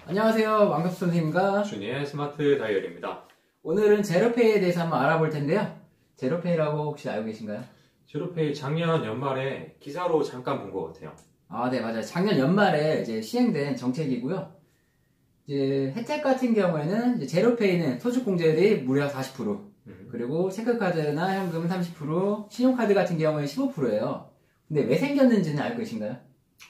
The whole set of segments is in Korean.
안녕하세요. 왕갑수 선생님과 준이의 스마트 다이어리입니다. 오늘은 제로페이에 대해서 한번 알아볼 텐데요. 제로페이라고 혹시 알고 계신가요? 제로페이 작년 연말에 기사로 잠깐 본 것 같아요. 네, 맞아요. 작년 연말에 이제 시행된 정책이고요. 이제 혜택 같은 경우에는 이제 제로페이는 소득 공제율이 무려 40%, 그리고 체크카드나 현금은 30%, 신용카드 같은 경우에는 15%예요. 근데 왜 생겼는지는 알고 계신가요?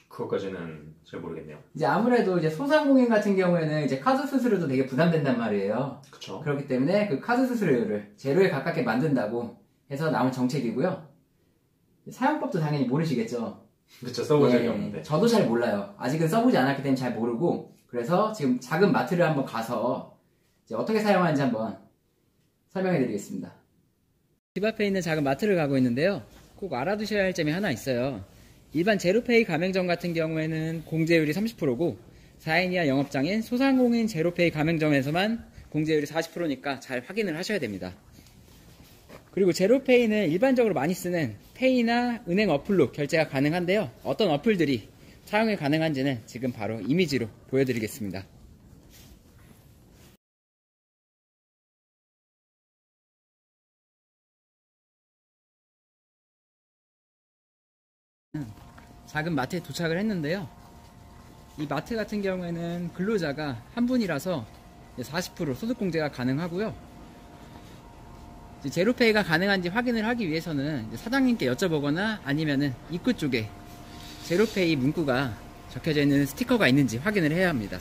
그것까지는 잘 모르겠네요. 이제 아무래도 이제 소상공인 같은 경우에는 이제 카드 수수료도 되게 부담된단 말이에요. 그쵸? 그렇기 때문에 그 카드 수수료를 제로에 가깝게 만든다고 해서 나온 정책이고요. 사용법도 당연히 모르시겠죠? 그쵸, 써본 적이 없는데. 저도 잘 몰라요. 아직은 써보지 않았기 때문에 잘 모르고, 그래서 지금 작은 마트를 한번 가서 이제 어떻게 사용하는지 한번 설명해 드리겠습니다. 집 앞에 있는 작은 마트를 가고 있는데요. 꼭 알아두셔야 할 점이 하나 있어요. 일반 제로페이 가맹점 같은 경우에는 공제율이 30%고 4인 이하 영업장인 소상공인 제로페이 가맹점에서만 공제율이 40%니까 잘 확인을 하셔야 됩니다. 그리고 제로페이는 일반적으로 많이 쓰는 페이나 은행 어플로 결제가 가능한데요. 어떤 어플들이 사용이 가능한지는 지금 바로 이미지로 보여드리겠습니다. 작은 마트에 도착을 했는데요. 이 마트 같은 경우에는 근로자가 한 분이라서 40% 소득공제가 가능하고요. 제로페이가 가능한지 확인을 하기 위해서는 사장님께 여쭤보거나 아니면은 입구 쪽에 제로페이 문구가 적혀져 있는 스티커가 있는지 확인을 해야 합니다.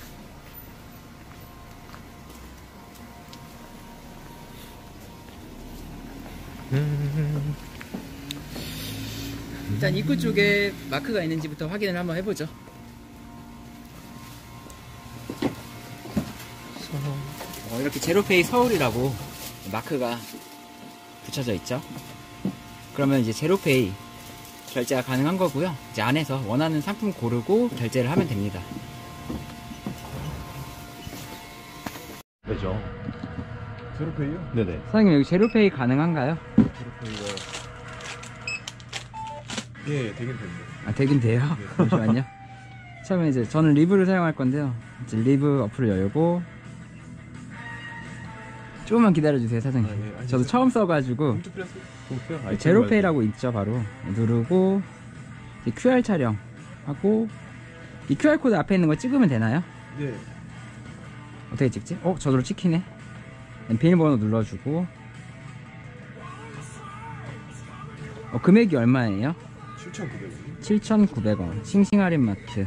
일단 입구 쪽에 마크가 있는지부터 확인을 한번 해보죠. 이렇게 제로페이 서울이라고 마크가 붙여져 있죠. 그러면 이제 제로페이 결제가 가능한 거고요. 이제 안에서 원하는 상품 고르고 결제를 하면 됩니다. 왜죠? 제로페이요? 네네. 사장님, 여기 제로페이 가능한가요? 제로페이가 되긴 됩니다. 되긴 돼요? 네. 잠시만요. 처음에 이제 저는 리브를 사용할 건데요. 이제 리브 어플을 열고 조금만 기다려주세요, 사장님. 네, 저도 처음 써가지고 제로페이라고 있죠, 바로 누르고 QR 촬영하고 이 QR코드 앞에 있는 거 찍으면 되나요? 네. 어떻게 찍지? 저절로 찍히네. 비밀번호 눌러주고 금액이 얼마예요? 7,900원. 7,900원 싱싱할인마트.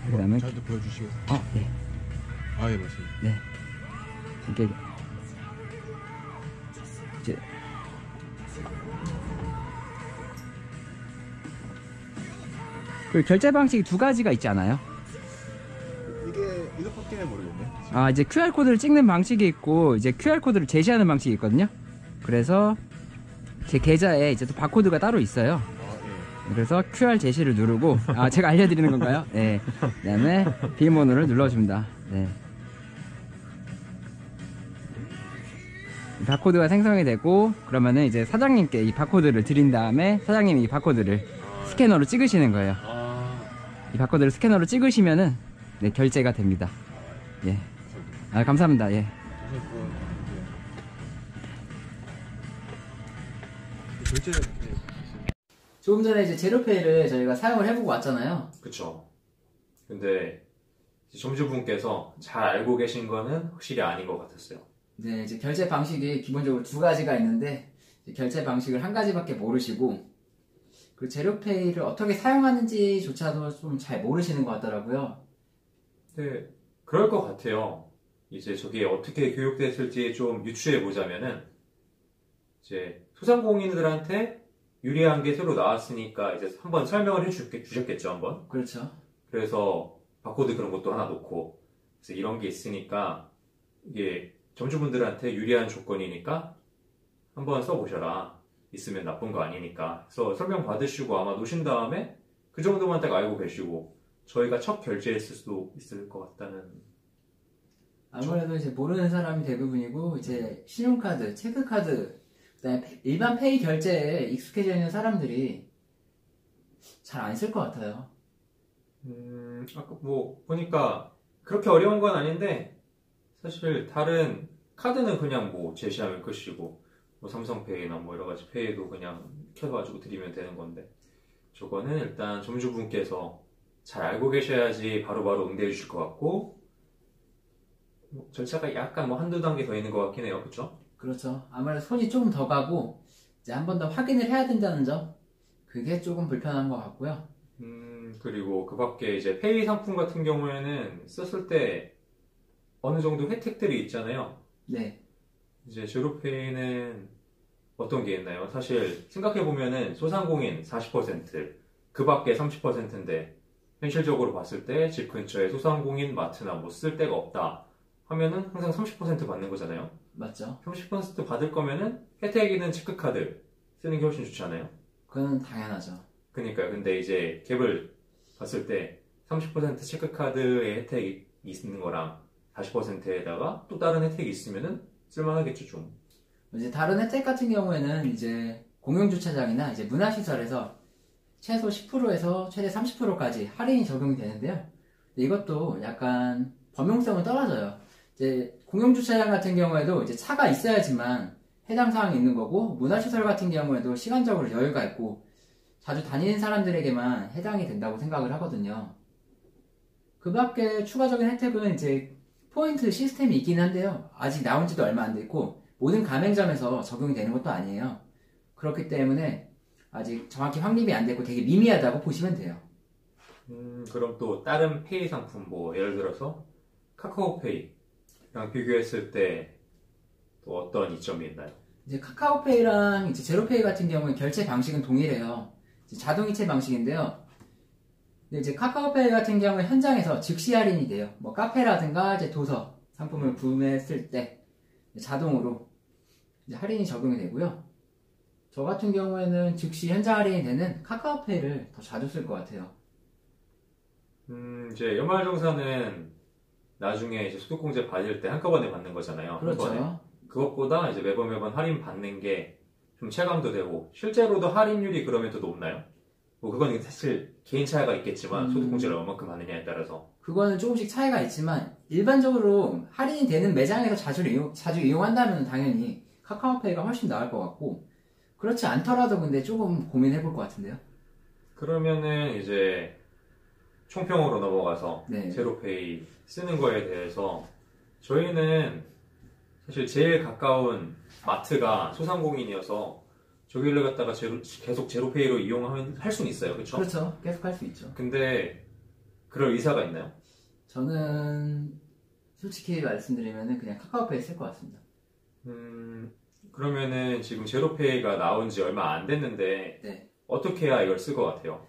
그 다음에 잘도 보여주시고. 네. 예, 맞습니다. 네. 이게 이제 그 결제 방식이 두 가지가 있지 않아요? 이것밖에는 모르겠네. 이제 QR코드를 찍는 방식이 있고 이제 QR코드를 제시하는 방식이 있거든요. 그래서 제 계좌에 이제 또 바코드가 따로 있어요. 예. 그래서 QR 제시를 누르고 제가 알려드리는 건가요? 네. 그 다음에 비밀번호를 눌러줍니다. 네. 바코드가 생성이 되고 그러면은 이제 사장님께 이 바코드를 드린 다음에 사장님이 이 바코드를 스캐너로 찍으시는 거예요. 이 바코드를 스캐너로 찍으시면은 네, 결제가 됩니다. 예. 감사합니다. 예. 결제는 조금 전에 이제 제로페이를 저희가 사용을 해보고 왔잖아요. 그쵸. 근데 점주분께서 잘 알고 계신 거는 확실히 아닌 것 같았어요. 네, 이제 결제 방식이 기본적으로 두 가지가 있는데 결제 방식을 한 가지밖에 모르시고 그 제로페이를 어떻게 사용하는지조차도 좀 잘 모르시는 것 같더라고요. 네, 그럴 것 같아요. 이제 저게 어떻게 교육됐을지 좀 유추해 보자면은 이제 소상공인들한테 유리한 게 새로 나왔으니까 이제 한번 설명을 주셨겠죠, 한번. 그렇죠. 그래서 바코드 그런 것도 하나 놓고 그래서 이런 게 있으니까 이게 점주분들한테 유리한 조건이니까 한번 써보셔라. 있으면 나쁜 거 아니니까. 그래서 설명 받으시고 아마 놓으신 다음에 그 정도만 딱 알고 계시고 저희가 첫 결제했을 수도 있을 것 같다는. 아무래도 이제 모르는 사람이 대부분이고 이제 신용카드, 체크카드, 그다음에 일반 페이 결제에 익숙해져 있는 사람들이 잘 안 쓸 것 같아요. 아까 뭐 보니까 그렇게 어려운 건 아닌데 사실 다른 카드는 그냥 뭐 제시하면 끝이고 뭐 삼성페이나 뭐 여러 가지 페이도 그냥 켜가지고 드리면 되는 건데 저거는 일단 점주분께서 잘 알고 계셔야지 바로바로 응대해 주실 것 같고 뭐 절차가 약간 뭐 한두 단계 더 있는 것 같긴 해요. 그쵸? 그렇죠. 아무래도 손이 조금 더 가고 이제 한 번 더 확인을 해야 된다는 점 그게 조금 불편한 것 같고요. 그리고 그 밖에 이제 페이 상품 같은 경우에는 썼을 때 어느 정도 혜택들이 있잖아요. 네. 이제 제로페이는 어떤 게 있나요? 사실 생각해보면은 소상공인 40%, 그 밖에 30%인데 현실적으로 봤을 때 집 근처에 소상공인 마트나 뭐 쓸 데가 없다 하면은 항상 30% 받는 거잖아요. 맞죠. 30% 받을 거면은 혜택 있는 체크카드 쓰는 게 훨씬 좋잖아요. 그건 당연하죠. 그러니까요. 근데 이제 갭을 봤을 때 30% 체크카드의 혜택이 있는 거랑 40%에다가 또 다른 혜택이 있으면은 쓸만하겠죠, 좀. 이제 다른 혜택 같은 경우에는 이제 공용주차장이나 이제 문화시설에서 최소 10%에서 최대 30%까지 할인이 적용이 되는데요. 이것도 약간 범용성은 떨어져요. 이제 공용주차장 같은 경우에도 이제 차가 있어야지만 해당 사항이 있는 거고, 문화시설 같은 경우에도 시간적으로 여유가 있고 자주 다니는 사람들에게만 해당이 된다고 생각을 하거든요. 그 밖에 추가적인 혜택은 이제 포인트 시스템이 있긴 한데요. 아직 나온 지도 얼마 안 됐고 모든 가맹점에서 적용이 되는 것도 아니에요. 그렇기 때문에 아직 정확히 확립이 안 됐고 되게 미미하다고 보시면 돼요. 그럼 또 다른 페이 상품, 뭐 예를 들어서 카카오페이랑 비교했을 때 또 어떤 이점이 있나요? 이제 카카오페이랑 이제 제로페이 같은 경우는 결제 방식은 동일해요. 이제 자동이체 방식인데요. 근데 이제 카카오페이 같은 경우는 현장에서 즉시 할인이 돼요. 뭐 카페라든가 이제 도서 상품을 구매했을 때 자동으로 이제 할인이 적용이 되고요. 저 같은 경우에는 즉시 현장 할인이 되는 카카오페이를 더 자주 쓸 것 같아요. 이제 연말정산은 나중에 이제 소득공제 받을 때 한꺼번에 받는 거잖아요. 한 번에. 그렇죠. 그것보다 이제 매번 할인 받는 게 좀 체감도 되고, 실제로도 할인율이 그러면 더 높나요? 뭐 그건 사실 개인 차이가 있겠지만 소득공제를 얼마큼 받느냐에 따라서. 그거는 조금씩 차이가 있지만 일반적으로 할인이 되는 매장에서 자주 이용한다면 당연히 카카오페이가 훨씬 나을 것 같고, 그렇지 않더라도 근데 조금 고민해 볼 것 같은데요. 그러면은 이제 총평으로 넘어가서 네. 제로페이 쓰는 거에 대해서 저희는 사실 제일 가까운 마트가 소상공인이어서 저기를 갖다가 계속 제로페이로 이용하면 할 수는 있어요. 그렇죠? 그렇죠. 계속 할 수 있죠. 근데 그럴 의사가 있나요? 저는 솔직히 말씀드리면 그냥 카카오페이 쓸 것 같습니다. 그러면은 지금 제로페이가 나온 지 얼마 안 됐는데 네. 어떻게 해야 이걸 쓸 것 같아요?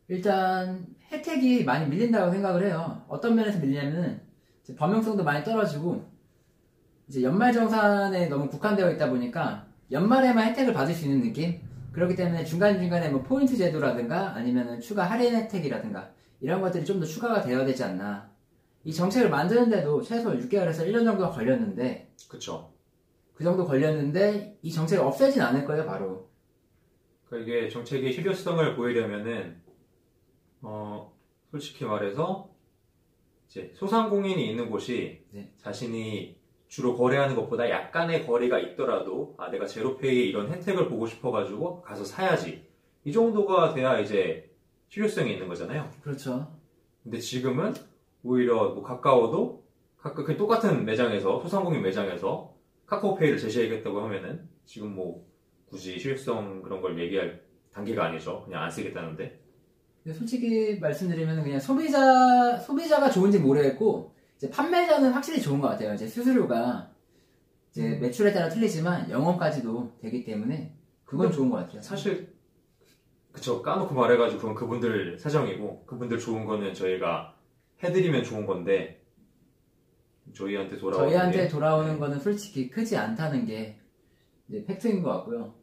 일단 혜택이 많이 밀린다고 생각을 해요. 어떤 면에서 밀리냐면은 이제 범용성도 많이 떨어지고 이제 연말정산에 너무 국한되어 있다 보니까 연말에만 혜택을 받을 수 있는 느낌? 그렇기 때문에 중간중간에 뭐 포인트 제도라든가 아니면은 추가 할인 혜택이라든가 이런 것들이 좀 더 추가가 되어야 되지 않나. 이 정책을 만드는데도 최소 6개월에서 1년 정도가 걸렸는데, 그쵸. 그 정도 걸렸는데 이 정책을 없애진 않을 거예요, 바로. 그러니까 이게 정책의 실효성을 보이려면은 솔직히 말해서 이제 소상공인이 있는 곳이 네. 자신이 주로 거래하는 것보다 약간의 거리가 있더라도 내가 제로페이에 이런 혜택을 보고 싶어가지고 가서 사야지, 이 정도가 돼야 이제 실효성이 있는 거잖아요. 그렇죠. 근데 지금은 오히려 뭐 가까워도 그 똑같은 매장에서, 소상공인 매장에서 카카오페이를 제시하겠다고 하면은 지금 뭐 굳이 실효성 그런 걸 얘기할 단계가 아니죠. 그냥 안 쓰겠다는데. 근데 솔직히 말씀드리면 그냥 소비자가 좋은지 모르겠고 이제 판매자는 확실히 좋은 것 같아요. 이제 수수료가 이제 매출에 따라 틀리지만 영업까지도 되기 때문에 그건 좋은 것 같아요. 사실 그쵸, 까놓고 말해가지고 그건 그분들 사정이고, 그분들 좋은 거는 저희가 해드리면 좋은 건데 저희한테 돌아오는 거는 솔직히 크지 않다는 게 이제 팩트인 것 같고요.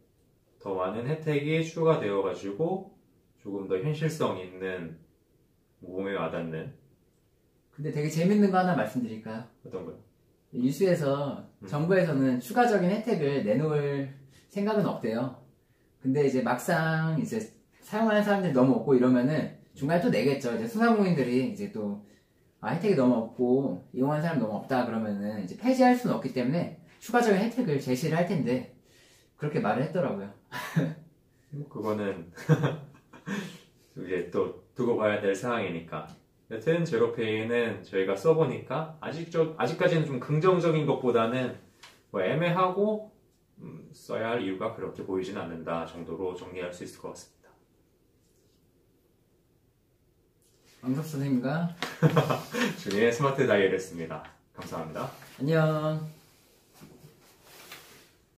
더 많은 혜택이 추가되어가지고 조금 더 현실성 있는, 몸에 와닿는. 근데 되게 재밌는 거 하나 말씀드릴까요? 어떤 거요? 뉴스에서 정부에서는 추가적인 혜택을 내놓을 생각은 없대요. 근데 이제 막상 이제 사용하는 사람들이 너무 없고 이러면은 중간에 또 내겠죠. 이제 소상공인들이 이제 또 혜택이 너무 없고 이용하는 사람이 너무 없다 그러면은 이제 폐지할 수는 없기 때문에 추가적인 혜택을 제시를 할 텐데 그렇게 말을 했더라고요. 그거는 이제 또 두고 봐야 될 상황이니까. 여튼 제로페이는 저희가 써보니까 아직까지는 좀 긍정적인 것보다는 뭐 애매하고 써야 할 이유가 그렇게 보이진 않는다 정도로 정리할 수 있을 것 같습니다. 왕석 선생님과 준이의 스마트 다이어리였습니다. 감사합니다. 안녕.